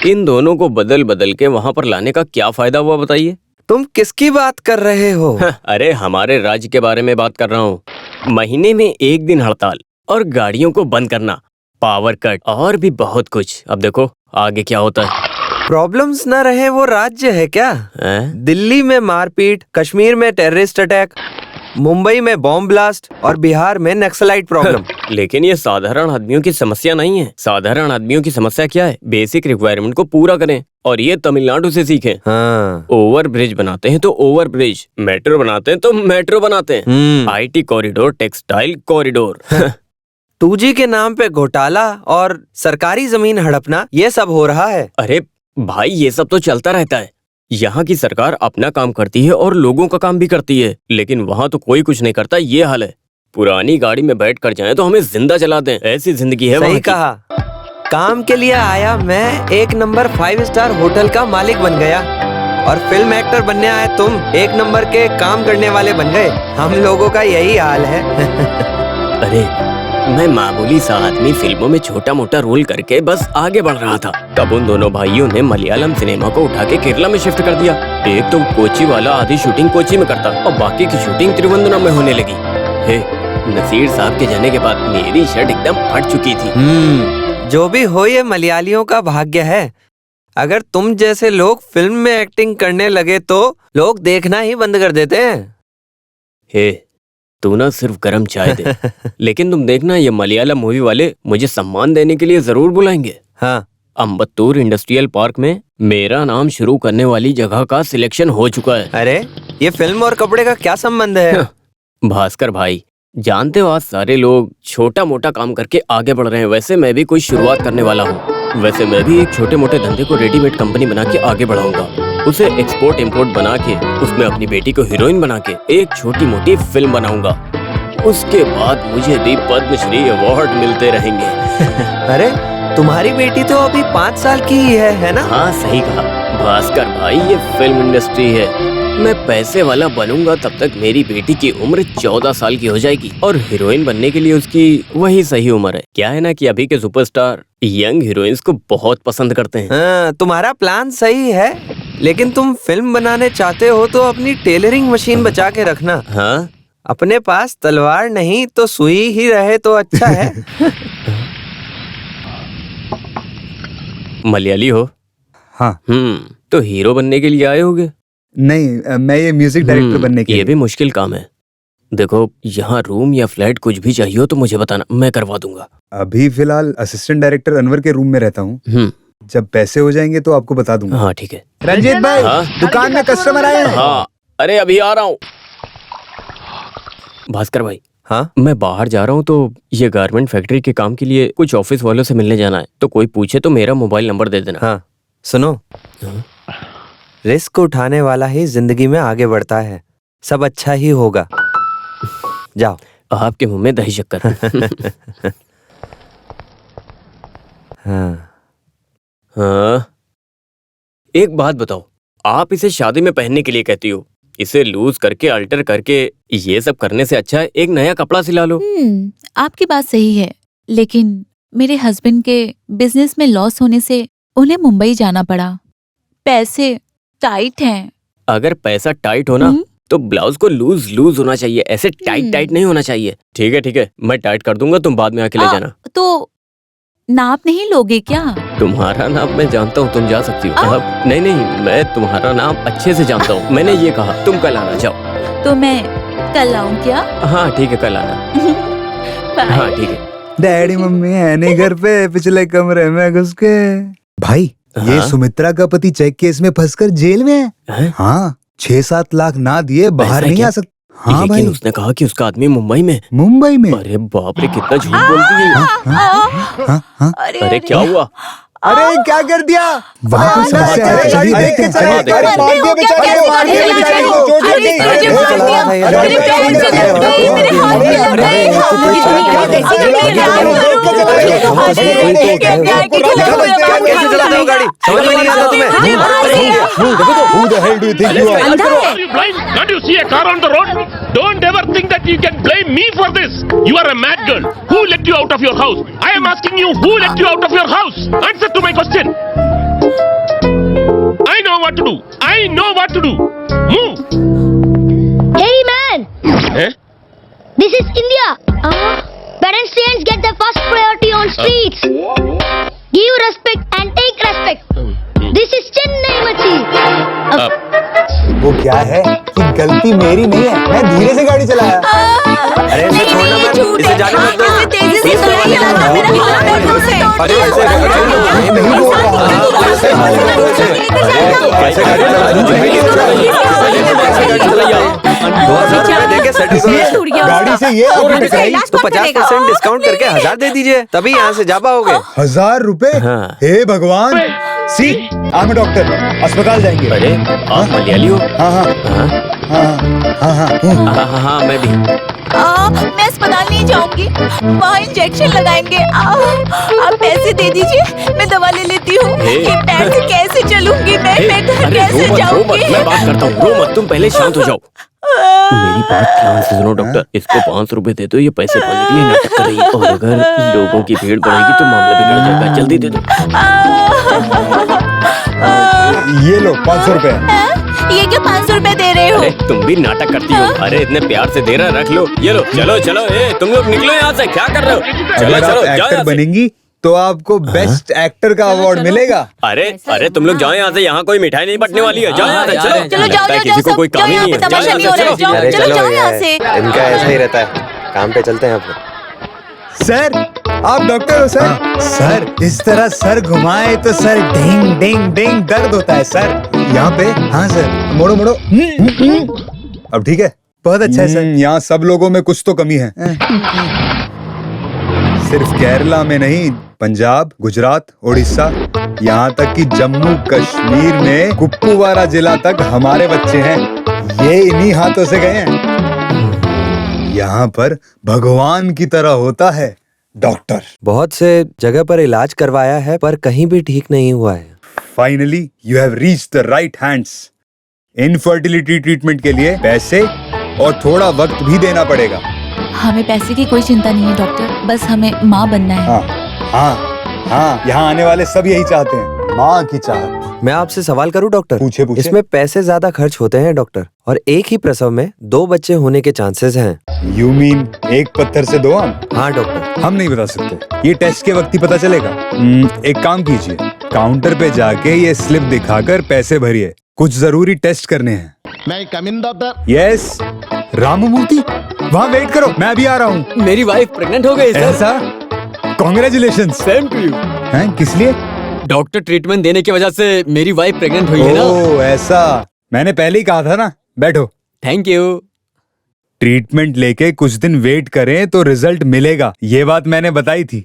इन दोनों को बदल बदल के वहाँ पर लाने का क्या फायदा हुआ बताइए? तुम किसकी बात कर रहे हो? अरे हमारे राज्य के बारे में बात कर रहा हूँ। महीने में एक दिन हड़ताल और गाड़ियों को बंद करना, पावर कट और भी बहुत कुछ। अब देखो आगे क्या होता है। प्रॉब्लम्स न रहे वो राज्य है क्या? दिल्ली में मारपीट, कश्मीर में टेररिस्ट अटैक, मुंबई में बॉम्ब ब्लास्ट और बिहार में नक्सलाइट प्रॉब्लम। लेकिन ये साधारण आदमियों की समस्या नहीं है। साधारण आदमियों की समस्या क्या है? बेसिक रिक्वायरमेंट को पूरा करें, और ये तमिलनाडु से सीखें। हाँ। ओवर ब्रिज बनाते हैं तो ओवर ब्रिज, मेट्रो बनाते हैं तो मेट्रो बनाते हैं, IT corridor, textile corridor. 2G के नाम पे घोटाला और सरकारी जमीन हड़पना, ये सब हो रहा है। अरे भाई ये सब तो चलता रहता है। यहाँ की सरकार अपना काम करती है और लोगों का काम भी करती है, लेकिन वहाँ तो कोई कुछ नहीं करता। ये हाल है। पुरानी गाड़ी में बैठ कर जाए तो हमें जिंदा जला दें, ऐसी जिंदगी है। सही कहा। काम के लिए आया मैं, 1 नंबर 5 स्टार होटल का मालिक बन गया, और फिल्म एक्टर बनने आए तुम 1 नंबर के काम करने वाले बन गए। हम लोगों का यही हाल है। अरे मैं मामूली सा आदमी फिल्मों में छोटा मोटा रोल करके बस आगे बढ़ रहा था। तब उन दोनों भाइयों ने मलयालम सिनेमा को उठा के केरला में शिफ्ट कर दिया। एक तो कोची वाला आधी शूटिंग कोची में करता और बाकी की शूटिंग त्रिवेंद्रम में होने लगी। हे, नसीर साहब के जाने के बाद मेरी शर्ट एकदम फट चुकी थी। जो भी हो, ये मलयालियों का भाग्य है। अगर तुम जैसे लोग फिल्म में एक्टिंग करने लगे तो लोग देखना ही बंद कर देते हैं। हे, तू ना सिर्फ गरम चाय दे। लेकिन तुम देखना, ये मलयालम मूवी वाले मुझे सम्मान देने के लिए जरूर बुलाएंगे। हाँ। अम्बत्तूर इंडस्ट्रियल पार्क में मेरा नाम शुरू करने वाली जगह का सिलेक्शन हो चुका है। अरे ये फिल्म और कपड़े का क्या संबंध है? भास्कर भाई, जानते हो आज सारे लोग छोटा मोटा काम करके आगे बढ़ रहे हैं। वैसे मैं भी कोई शुरुआत करने वाला हूँ। वैसे मैं भी एक छोटे मोटे धंधे को रेडीमेड कंपनी बना के आगे बढ़ाऊंगा, उसे एक्सपोर्ट इंपोर्ट बना के उसमें अपनी बेटी को हीरोइन बना के एक छोटी मोटी फिल्म बनाऊंगा। उसके बाद मुझे भी पद्मश्री अवार्ड मिलते रहेंगे। अरे तुम्हारी बेटी तो अभी 5 साल की ही है ना? हाँ सही कहा भास्कर भाई, ये फिल्म इंडस्ट्री है। मैं पैसे वाला बनूंगा तब तक मेरी बेटी की उम्र 14 साल की हो जाएगी, और हीरोइन बनने के लिए उसकी वही सही उम्र है। क्या है ना कि अभी के सुपरस्टार यंग हीरोइंस को बहुत पसंद करते हैं। हाँ, तुम्हारा प्लान सही है, लेकिन तुम फिल्म बनाने चाहते हो तो अपनी टेलरिंग मशीन बचा के रखना। हाँ? अपने पास तलवार नहीं तो सुई ही रहे तो अच्छा है। मलयाली हो? हाँ। तो हीरो बनने के लिए आए होगे? नहीं, मैं ये म्यूजिक डायरेक्टर बनने के लिए। ये भी मुश्किल काम है। देखो, यहाँ रूम या फ्लैट कुछ भी चाहिए हो तो मुझे बताना, मैं करवा दूंगा। अभी फिलहाल असिस्टेंट डायरेक्टर अनवर के रूम में रहता हूँ। जब पैसे हो जाएंगे तो आपको बता दूंगा। हाँ ठीक है। रंजीत भाई, दुकान में कस्टमर आए हैं। हाँ, अरे अभी आ रहा हूँ। भास्कर भाई, हाँ? मैं बाहर जा रहा हूँ तो ये गारमेंट फैक्ट्री के काम के लिए कुछ ऑफिस वालों से मिलने जाना है, तो कोई पूछे तो मेरा मोबाइल नंबर दे देना। हाँ सुनो, रिस्क उठाने वाला ही जिंदगी में आगे बढ़ता है। सब अच्छा ही होगा। जाओ। आपके मुंह में दही शक्कर। हाँ, एक बात बताओ, आप इसे शादी में पहनने के लिए कहती हो, इसे लूज करके अल्टर करके ये सब करने से अच्छा है एक नया कपड़ा सिला लो। आपकी बात सही है, लेकिन मेरे हस्बैंड के बिजनेस में लॉस होने से उन्हें मुंबई जाना पड़ा। पैसे टाइट हैं। अगर पैसा टाइट हो ना तो ब्लाउज को लूज लूज होना चाहिए, ऐसे टाइट टाइट नहीं होना चाहिए। ठीक है, मैं टाइट कर दूंगा, तुम बाद में आके ले जाना। तो नाप नहीं लोगे क्या? तुम्हारा नाप मैं जानता हूँ, तुम जा सकती हो। नहीं, मैं तुम्हारा नाप अच्छे से जानता हूँ। मैंने ये कहा तुम कल आना। जाओ। तो मैं कल आऊँ क्या? हाँ ठीक है, कल आना। हाँ ठीक है। डैडी मम्मी है नहीं घर पे, पिछले कमरे में घुस के। भाई, ये सुमित्रा का पति चेक केस में फंसकर जेल में है। हाँ, 6-7 लाख ना दिए बाहर नहीं आ सकता। हाँ लेकिन उसने कहा कि उसका आदमी मुंबई में। अरे बाप रे, कितना झूठ बोलती है। अरे क्या हुआ? अरे क्या कर दिया? वहाँ कोई समस्या है? चलिए देखते हैं। Who the hell do you think you are? Are you blind? Can't you see a car on the road? Don't ever think that you can blame me for this. You are a mad girl. Who let you out of your house? I am asking you, who let you out of your house? Answer to my question. what to do. I know what to do. Move. Hey man, Eh? this is India. Pedestrians get the first priority on streets. Give respect and take respect. This is Chennai Machi. वो क्या है कि गलती मेरी नहीं है, मैं धीरे से गाड़ी चलाया। अरे इसे छोड़ना मत, इसे जाने मत दो। अरे ऐसे नहीं बोल रहा। ऐसे कैसे गाड़ी चला? 2000 रुपए देके सेटल करो। गाड़ी से ये आपने टकराई तो 50% डिस्काउंट करके 1000 दे दीजिए, तभी यहाँ से जा पाओगे। 1000 रुपए? हाँ। हे भगवान, सी I'm a डॉक्टर, अस्पताल जाएंगे। अरे आप मलयाली हो? हाँ हाँ हाँ हाँ हाँ हाँ। हाँ मैं भी। मैं अस्पताल नहीं जाऊंगी, वहाँ इंजेक्शन लगाएंगे। आप पैसे दे दीजिए, मैं दवा ले लेती हूँ। हे। ये पैर से कैसे चलूंगी मैं घर अरे कैसे रो मत, जाऊंगी? मैं बात करता हूँ। रो मत, तुम पहले शांत हो जाओ। मेरी बात ध्यान से सुनो डॉक्टर, इसको 500 रुपए दे दो, ये पैसे पाने के लिए नाटक कर रही है, और अगर लोगों की भीड़ बढ़ेगी तो मामला बिगड़ जाएगा। जल्दी दे दो। ये लो 500 रुपए। ये क्या 500 रुपए दे रहे हो? अरे तुम भी नाटक करती हो। अरे इतने प्यार से दे रहा, रख लो। ये लो, चलो चलो। तुम लोग निकलो यहाँ से, क्या कर रहे हो? चलो अगर चलो, आप जाओ एक्टर यहाँ से। बनेंगी तो आपको बेस्ट एक्टर का अवार्ड मिलेगा। अरे तुम लोग जाओ यहाँ से, यहाँ कोई मिठाई नहीं बटने वाली है। जाओ यहाँ से, चलो। चलो लगता जाओ है जाओ किसी को जाओ, कोई जाओ, काम ही यहाँ नहीं पे है। जाओ तमाशा यहाँ नहीं से, हो रहा है। चलो। जाओ अरे चलो चलो जाओ यहाँ यार, से। इनका ऐसा ही रहता है, काम पे चलते हैं आप लोग। सर, आप डॉक्टर हो सर? सर, इस तरह सर घुमाए तो सर डिंग डिंग डिंग दर्द होता है सर। यहाँ पे? हाँ सर, मोड़ो मोड़ो। अब ठीक है? बहुत अच्छा है सर। यहाँ सब लोगों में कुछ तो कमी है। सिर्फ केरला में नहीं, पंजाब, गुजरात, उड़ीसा, यहाँ तक कि जम्मू कश्मीर में कुपवारा जिला तक हमारे बच्चे हैं। ये इन्हीं हाथों से गए हैं। यहाँ पर भगवान की तरह होता है डॉक्टर। बहुत से जगह पर इलाज करवाया है पर कहीं भी ठीक नहीं हुआ है। Finally you have reached the right hands. Infertility treatment के लिए पैसे और थोड़ा वक्त भी देना पड़ेगा। हमें पैसे की कोई चिंता नहीं है डॉक्टर, बस हमें माँ बनना है। हाँ हाँ हाँ, यहाँ आने वाले सब यही चाहते हैं, माँ की चाहत। मैं आपसे सवाल करूं डॉक्टर? पूछे पूछे। इसमें पैसे ज्यादा खर्च होते हैं डॉक्टर, और एक ही प्रसव में 2 बच्चे होने के चांसेस हैं। यू मीन एक पत्थर से 2 आम? हाँ डॉक्टर। हम नहीं बता सकते, ये टेस्ट के वक्त ही पता चलेगा। एक काम कीजिए, काउंटर पे जाके ये स्लिप दिखाकर पैसे भरिए, कुछ जरूरी टेस्ट करने हैं। मैं कम इन डॉक्टर? यस, राममूर्ति, वहाँ वेट करो, मैं अभी आ रहा हूँ। मेरी वाइफ प्रेग्नेंट हो गई सर। ऐसा? कॉन्ग्रेचुलेशन। Same to you. हैं, किस लिए? डॉक्टर ट्रीटमेंट देने की वजह से मेरी वाइफ प्रेग्नेंट हुई है ना। ओह ऐसा, मैंने पहले ही कहा था ना। बैठो। Thank you. ट्रीटमेंट लेके कुछ दिन वेट करें तो रिजल्ट मिलेगा, ये बात मैंने बताई थी।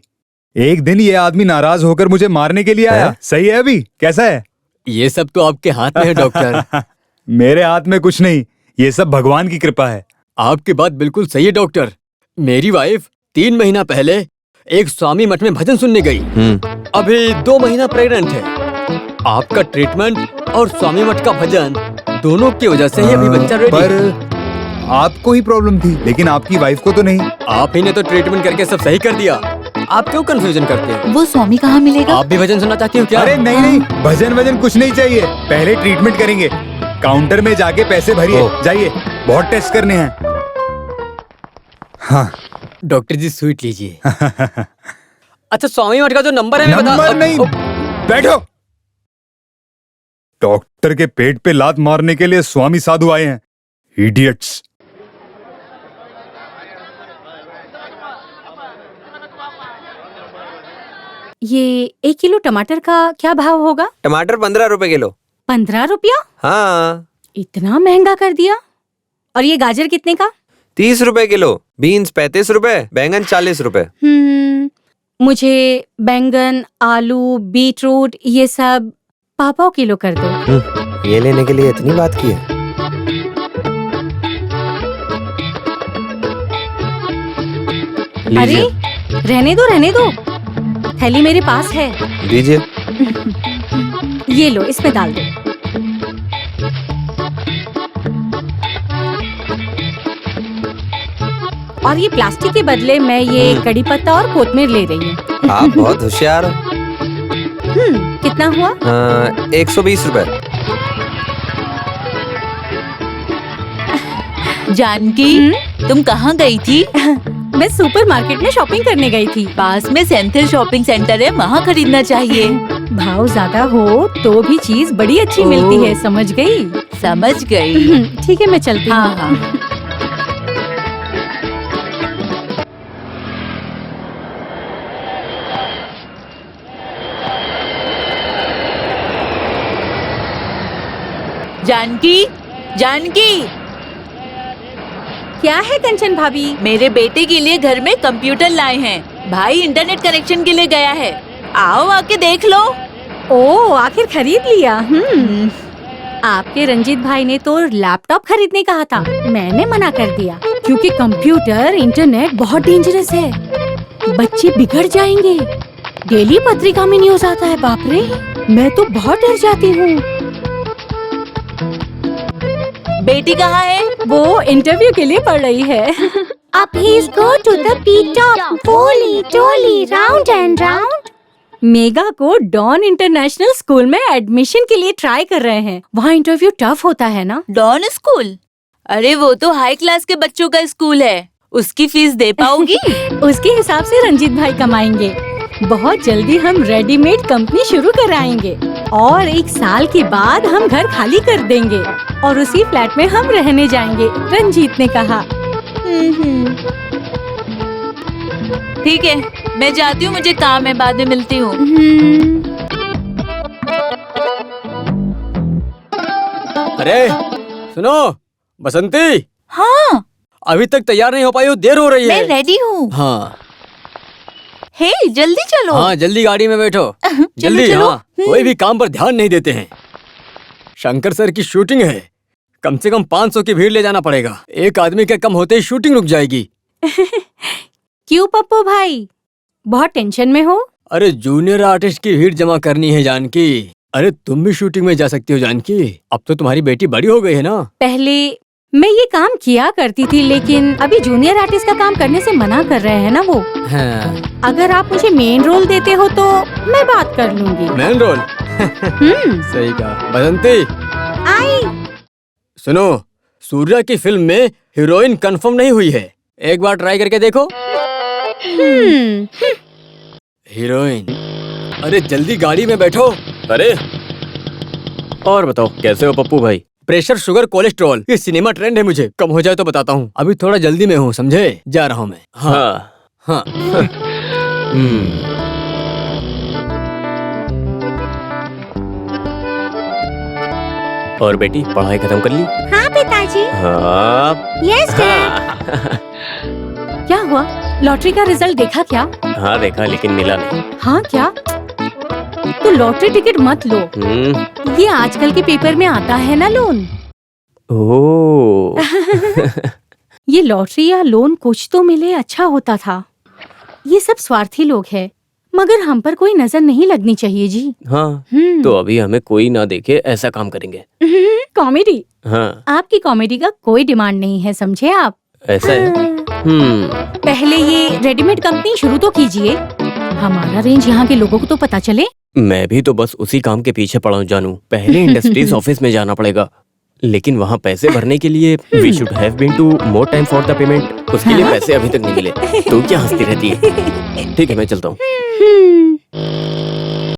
एक दिन ये आदमी नाराज होकर मुझे मारने के लिए आया। सही है? अभी कैसा है? ये सब तो आपके हाथ में है डॉक्टर। मेरे हाथ में कुछ नहीं, ये सब भगवान की कृपा है। आपकी बात बिल्कुल सही है डॉक्टर। मेरी वाइफ 3 महीना पहले एक स्वामी मठ में भजन सुनने गई। अभी 2 महीना प्रेग्नेंट है। आपका ट्रीटमेंट और स्वामी मठ का भजन दोनों की वजह से ही अभी बच्चा रेडी है। पर आपको ही प्रॉब्लम थी, लेकिन आपकी वाइफ को तो नहीं। आप ही ने तो ट्रीटमेंट करके सब सही कर दिया। आप क्यों कंफ्यूजन करते हैं? वो स्वामी कहाँ मिलेगा? आप भी भजन सुनना चाहती हो क्या? अरे नहीं नहीं, भजन वजन कुछ नहीं चाहिए, पहले ट्रीटमेंट करेंगे। काउंटर में जाके पैसे भरिए, जाइए, बहुत टेस्ट करने हैं। हाँ डॉक्टर जी स्वीट लीजिए। अच्छा स्वामी मठ का जो नंबर है मैं नंबर नहीं, बैठो। डॉक्टर के पेट पे लात मारने के लिए स्वामी साधु आए हैं, इडियट्स। ये 1 किलो टमाटर का क्या भाव होगा? टमाटर 15 रुपए किलो। 15 रुपया? हाँ। इतना महंगा कर दिया। और ये गाजर कितने का? 30 रुपए किलो। बीन्स 35 रुपए, बैंगन 40 रुपए। मुझे बैंगन, आलू, बीटरूट ये सब पाव किलो कर दो। ये लेने के लिए इतनी बात की है? अरे रहने दो, थैली मेरे पास है। दीजिए। ये लो, इसमें डाल दो। और ये प्लास्टिक के बदले मैं ये कड़ी पत्ता और कोतमीर ले रही हूँ। आप बहुत होशियार हो। कितना हुआ? 120 रुपए। जानकी, तुम कहाँ गई थी? मैं सुपरमार्केट में शॉपिंग करने गई थी। पास में सेंथिल शॉपिंग सेंटर है, वहाँ खरीदना चाहिए। भाव ज्यादा हो तो भी चीज बड़ी अच्छी मिलती है, समझ गई? समझ गई। ठीक है, मैं चलती हूँ। हाँ हाँ। जानकी, जानकी, क्या है कंचन भाभी? मेरे बेटे के लिए घर में कंप्यूटर लाए हैं। भाई इंटरनेट कनेक्शन के लिए गया है, आओ आके देख लो। ओ, आखिर खरीद लिया। आपके रंजीत भाई ने तो लैपटॉप खरीदने कहा था, मैंने मना कर दिया क्योंकि कंप्यूटर इंटरनेट बहुत डेंजरस है, बच्चे बिगड़ जाएंगे। डेली पत्रिका में न्यूज आता है, बाप रे, मैं तो बहुत डर जाती हूँ। बेटी कहाँ है? वो इंटरव्यू के लिए पढ़ रही है। Up he's go to the P-top, poly, tolly, round and round. Mega को डॉन इंटरनेशनल स्कूल में एडमिशन के लिए ट्राई कर रहे हैं। वहाँ इंटरव्यू टफ होता है ना? Don school? अरे वो तो हाई क्लास के बच्चों का स्कूल है, उसकी फीस दे पाओगी? उसके हिसाब से रंजीत भाई कमाएंगे। बहुत जल्दी हम रेडीमेड कंपनी शुरू कराएंगे और 1 साल के बाद हम घर खाली कर देंगे और उसी फ्लैट में हम रहने जाएंगे, रंजीत ने कहा। ठीक है, मैं जाती हूँ, मुझे काम है, बाद में मिलती हूँ। अरे सुनो बसंती, हाँ, अभी तक तैयार नहीं हो पाई हो, देर हो रही मैं है। रेडी हूँ। हाँ हे, जल्दी चलो। हाँ, जल्दी गाड़ी में बैठो। जल्दी। चलो। हाँ, कोई भी काम पर ध्यान नहीं देते हैं। शंकर सर की शूटिंग है, कम से कम 500 की भीड़ ले जाना पड़ेगा। एक आदमी के कम होते ही शूटिंग रुक जाएगी। क्यों पप्पू भाई, बहुत टेंशन में हो? अरे जूनियर आर्टिस्ट की भीड़ जमा करनी है जानकी। अरे तुम भी शूटिंग में जा सकती हो जानकी, अब तो तुम्हारी बेटी बड़ी हो गई है ना। पहले मैं ये काम किया करती थी, लेकिन अभी जूनियर आर्टिस्ट का काम करने से मना कर रहे हैं ना वो। हाँ। अगर आप मुझे मेन रोल देते हो तो मैं बात कर लूंगी। Main role? सही कहा। बसंती आई। सुनो, सूर्या की फिल्म में हीरोइन कंफर्म नहीं हुई है, एक बार ट्राई करके देखो। हीरोइन? अरे जल्दी गाड़ी में बैठो। अरे और बताओ, कैसे हो पप्पू भाई? प्रेशर, शुगर, कोलेस्ट्रॉल, ये सिनेमा ट्रेंड है, मुझे कम हो जाए तो बताता हूँ। अभी थोड़ा जल्दी में हूँ, समझे? जा रहा हूँ मैं। हाँ हाँ। और बेटी, पढ़ाई खत्म कर ली? हाँ पिताजी। हाँ। Yes dad. क्या हुआ, लॉटरी का रिजल्ट देखा क्या? हाँ देखा, लेकिन मिला नहीं। हाँ क्या? तो लॉटरी टिकट मत लो, ये आजकल के पेपर में आता है ना लोन। ओह। ये लॉटरी या लोन कुछ तो मिले, अच्छा होता था। ये सब स्वार्थी लोग हैं, मगर हम पर कोई नजर नहीं लगनी चाहिए जी। हाँ, तो अभी हमें कोई ना देखे ऐसा काम करेंगे। कॉमेडी? हाँ। आपकी कॉमेडी का कोई डिमांड नहीं है, समझे आप? ऐसा है? पहले ये रेडीमेड कंपनी शुरू तो कीजिए, हमारा रेंज यहाँ के लोगों को तो पता चले। मैं भी तो बस उसी काम के पीछे पड़ा हूँ जानू। पहले इंडस्ट्रीज ऑफिस में जाना पड़ेगा, लेकिन वहाँ पैसे भरने के लिए we should have been two more time for the payment. उसके लिए पैसे अभी तक नहीं मिले। तो क्या हंसती रहती है? ठीक है, मैं चलता हूँ।